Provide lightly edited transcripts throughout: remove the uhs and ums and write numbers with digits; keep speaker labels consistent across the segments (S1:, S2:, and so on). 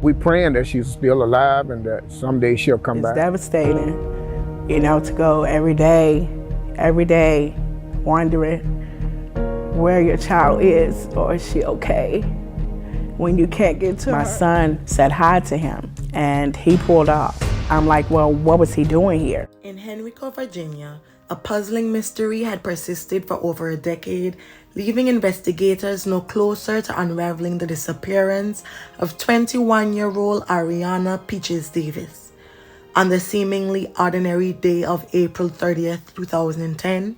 S1: We praying that she's still alive and that someday she'll come back.
S2: It's devastating, to go every day, wondering where your child is or is she okay when you can't get to her. My son said hi to him and he pulled off. I'm like, well, what was he doing here?
S3: In Henrico, Virginia, a puzzling mystery had persisted for over a decade, leaving investigators no closer to unraveling the disappearance of 21-year-old Arianna Peaches Davis. On the seemingly ordinary day of April 30th, 2010,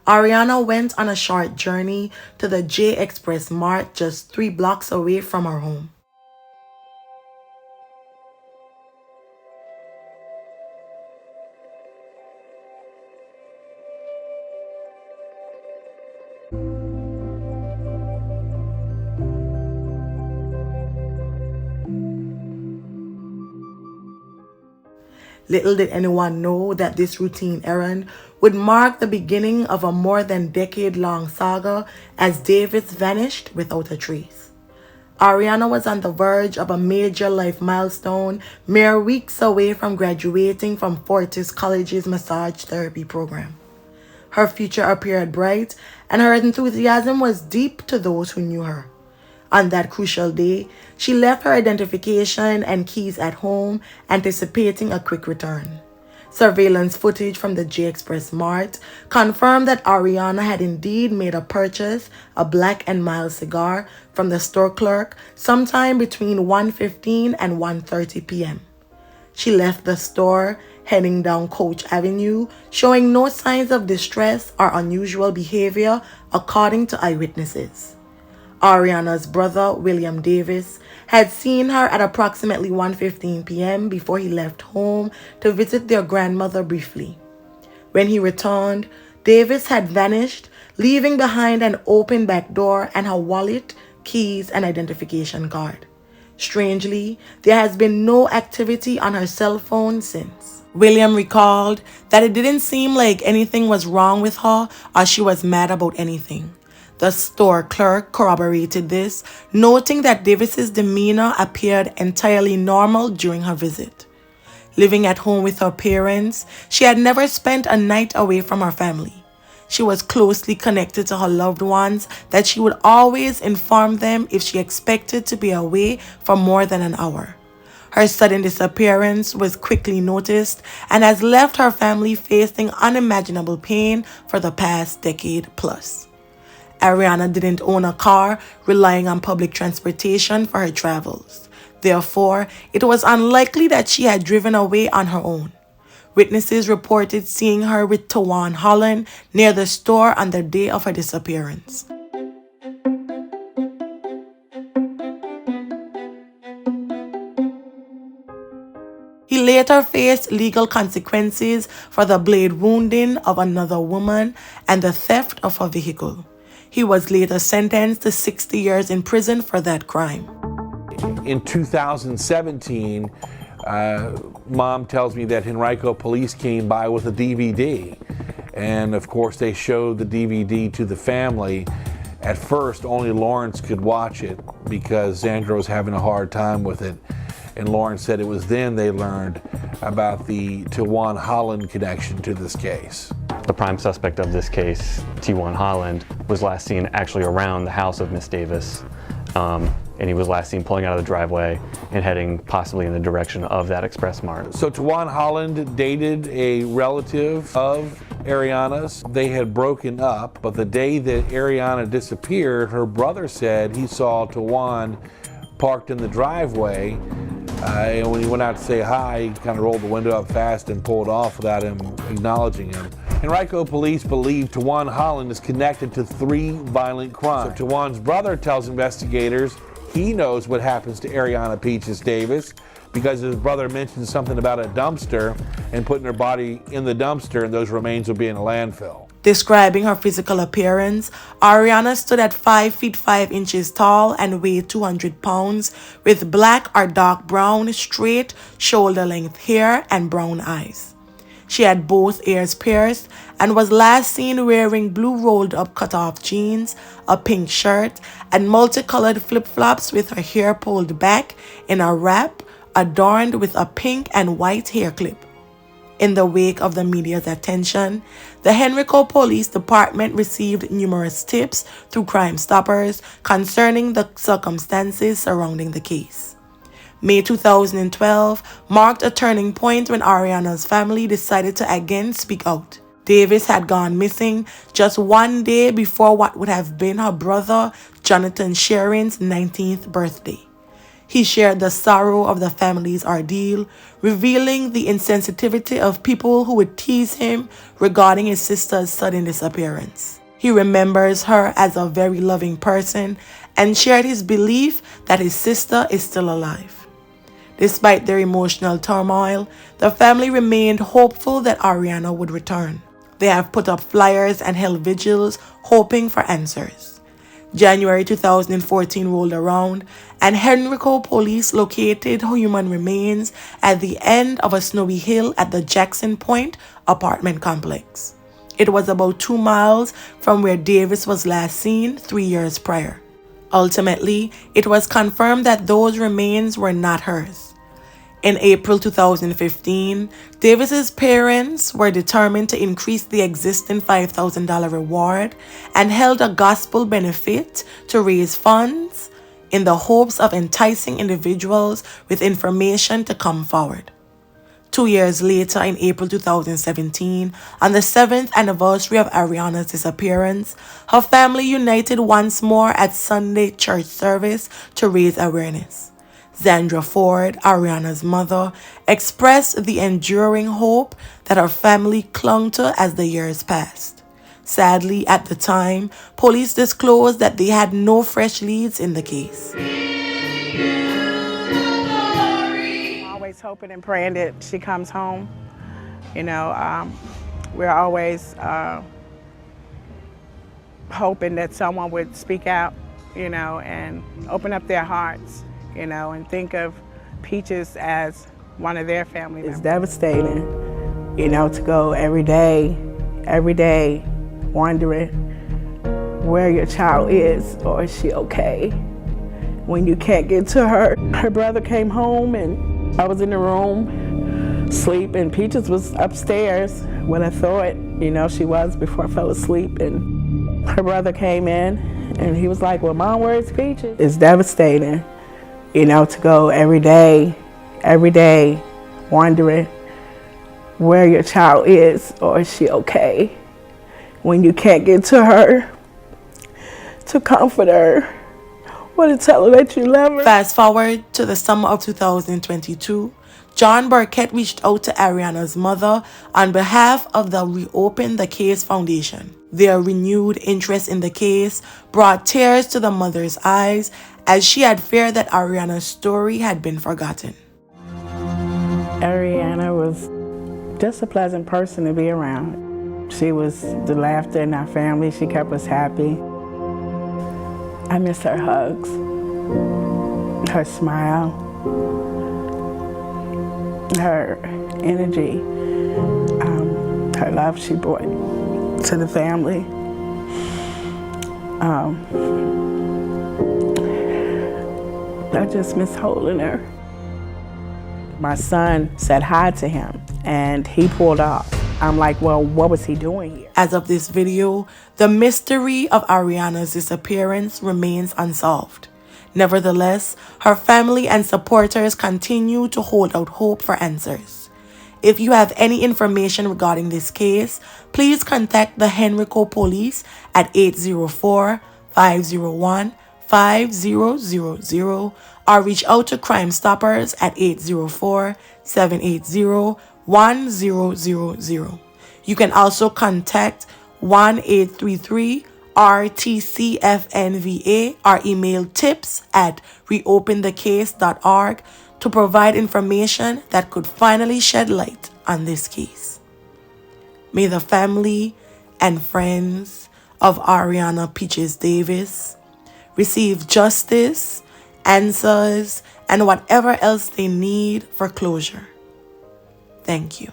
S3: Ariana went on a short journey to the J Express Mart just 3 blocks away from her home. Little did anyone know that this routine errand would mark the beginning of a more than decade-long saga as Davis vanished without a trace. Ariana was on the verge of a major life milestone, mere weeks away from graduating from Fortis College's massage therapy program. Her future appeared bright, and her enthusiasm was deep to those who knew her. On that crucial day, she left her identification and keys at home, anticipating a quick return. Surveillance footage from the J Express Mart confirmed that Ariana had indeed made a purchase, a Black & Mild cigar, from the store clerk sometime between 1:15 and 1:30 p.m. She left the store, heading down Coach Avenue, showing no signs of distress or unusual behavior, according to eyewitnesses. Ariana's brother, William Davis, had seen her at approximately 1:15 p.m. before he left home to visit their grandmother briefly. When he returned, Davis had vanished, leaving behind an open back door and her wallet, keys, and identification card. Strangely, there has been no activity on her cell phone since. William recalled that it didn't seem like anything was wrong with her or she was mad about anything. The store clerk corroborated this, noting that Davis's demeanor appeared entirely normal during her visit. Living at home with her parents, she had never spent a night away from her family. She was closely connected to her loved ones that she would always inform them if she expected to be away for more than an hour. Her sudden disappearance was quickly noticed and has left her family facing unimaginable pain for the past decade plus. Ariana didn't own a car, relying on public transportation for her travels. Therefore, it was unlikely that she had driven away on her own. Witnesses reported seeing her with Tawan Holland near the store on the day of her disappearance. He later faced legal consequences for the blade wounding of another woman and the theft of her vehicle. He was later sentenced to 60 years in prison for that crime.
S4: In 2017, Mom tells me that Henrico police came by with a DVD. And of course, they showed the DVD to the family. At first, only Lawrence could watch it because Xandra was having a hard time with it. And Lawrence said it was then they learned about the Tawan Holland connection to this case.
S5: The prime suspect of this case, Tawan Holland, was last seen actually around the house of Miss Davis. And he was last seen pulling out of the driveway and heading possibly in the direction of that Express Mart.
S4: So Tawan Holland dated a relative of Ariana's. They had broken up, but the day that Ariana disappeared, her brother said he saw Tawan parked in the driveway. And when he went out to say hi, he kind of rolled the window up fast and pulled off without him acknowledging him. Henrico police believe Tawan Holland is connected to 3 violent crimes. So Tawan's brother tells investigators he knows what happens to Arianna Peaches Davis because his brother mentioned something about a dumpster and putting her body in the dumpster and those remains will be in a landfill.
S3: Describing her physical appearance, Ariana stood at 5 feet 5 inches tall and weighed 200 pounds with black or dark brown, straight, shoulder-length hair and brown eyes. She had both ears pierced and was last seen wearing blue rolled-up cut-off jeans, a pink shirt, and multicolored flip-flops with her hair pulled back in a wrap adorned with a pink and white hair clip. In the wake of the media's attention, the Henrico Police Department received numerous tips through Crime Stoppers concerning the circumstances surrounding the case. May 2012 marked a turning point when Ariana's family decided to again speak out. Davis had gone missing just one day before what would have been her brother Jonathan Sharon's 19th birthday. He shared the sorrow of the family's ordeal, revealing the insensitivity of people who would tease him regarding his sister's sudden disappearance. He remembers her as a very loving person and shared his belief that his sister is still alive. Despite their emotional turmoil, the family remained hopeful that Ariana would return. They have put up flyers and held vigils, hoping for answers. January 2014 rolled around, and Henrico police located human remains at the end of a snowy hill at the Jackson Point apartment complex. It was about 2 miles from where Davis was last seen 3 years prior. Ultimately, it was confirmed that those remains were not hers. In April 2015, Davis's parents were determined to increase the existing $5,000 reward and held a gospel benefit to raise funds in the hopes of enticing individuals with information to come forward. 2 years later, in April 2017, on the 7th anniversary of Ariana's disappearance, her family united once more at Sunday church service to raise awareness. Zandra Ford, Ariana's mother, expressed the enduring hope that her family clung to as the years passed. Sadly, at the time, police disclosed that they had no fresh leads in the case.
S2: I'm always hoping and praying that she comes home. You know, we're always hoping that someone would speak out, you know, and open up their hearts, you know, and think of Peaches as one of their family members. It's devastating, you know, to go every day, wondering where your child is or is she okay when you can't get to her. Her brother came home and I was in the room sleeping. Peaches was upstairs when I thought, you know, she was before I fell asleep, and her brother came in and he was like, well, Mom, where's Peaches? It's devastating. You know, to go every day, wondering where your child is or is she okay when you can't get to her, to comfort her or to tell her that you love her.
S3: Fast forward to the summer of 2022, John Burkett reached out to Ariana's mother on behalf of the Reopen the Case Foundation. Their renewed interest in the case brought tears to the mother's eyes as she had feared that Ariana's story had been forgotten.
S2: Ariana was just a pleasant person to be around. She was the laughter in our family. She kept us happy. I miss her hugs, her smile, her energy, her love she brought to the family. I just miss holding her. My son said hi to him and he pulled off. I'm like, well, what was he doing here?
S3: As of this video, the mystery of Ariana's disappearance remains unsolved. Nevertheless, her family and supporters continue to hold out hope for answers. If you have any information regarding this case, please contact the Henrico Police at 804-501-5000 or reach out to Crime Stoppers at 804-780-1000. You can also contact 1-833-RTCFNVA or email tips@reopenthecase.org to provide information that could finally shed light on this case. May the family and friends of Arianna Peaches Davis receive justice, answers, and whatever else they need for closure. Thank you.